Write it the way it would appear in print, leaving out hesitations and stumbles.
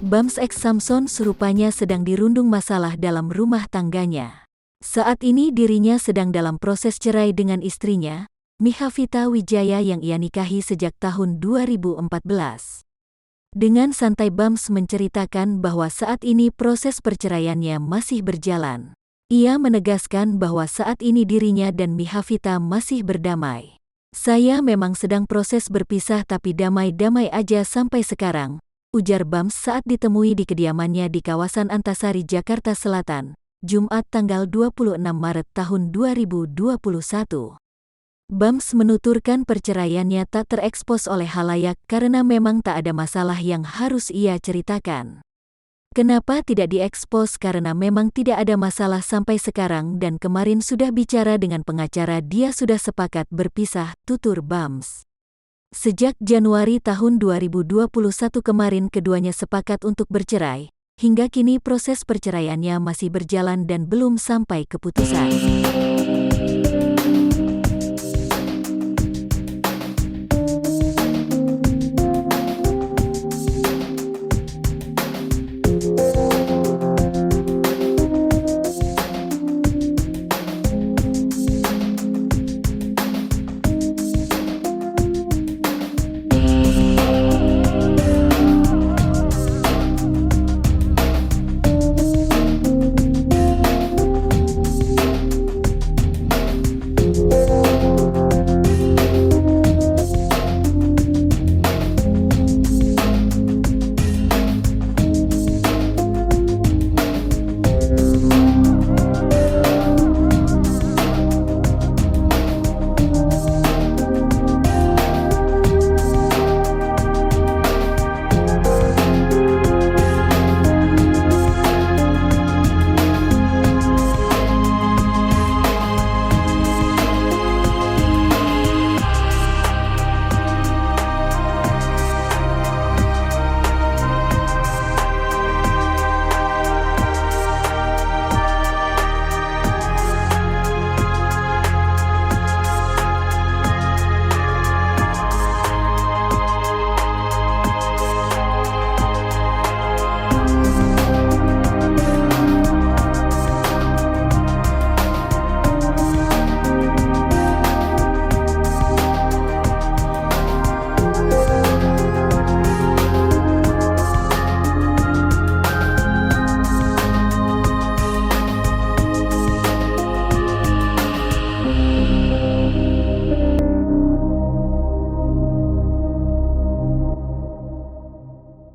Bams X Samson serupanya sedang dirundung masalah dalam rumah tangganya. Saat ini dirinya sedang dalam proses cerai dengan istrinya, Mihavita Wijaya yang ia nikahi sejak tahun 2014. Dengan santai Bams menceritakan bahwa saat ini proses perceraiannya masih berjalan. Ia menegaskan bahwa saat ini dirinya dan Mihavita masih berdamai. "Saya memang sedang proses berpisah tapi damai-damai aja sampai sekarang," ujar Bams saat ditemui di kediamannya di kawasan Antasari, Jakarta Selatan, Jumat tanggal 26 Maret tahun 2021. Bams menuturkan perceraiannya tak terekspos oleh halayak karena memang tak ada masalah yang harus ia ceritakan. "Kenapa tidak diekspos? Karena memang tidak ada masalah sampai sekarang dan kemarin sudah bicara dengan pengacara, dia sudah sepakat berpisah," tutur Bams. Sejak Januari tahun 2021 kemarin keduanya sepakat untuk bercerai. Hingga kini proses perceraiannya masih berjalan dan belum sampai keputusan.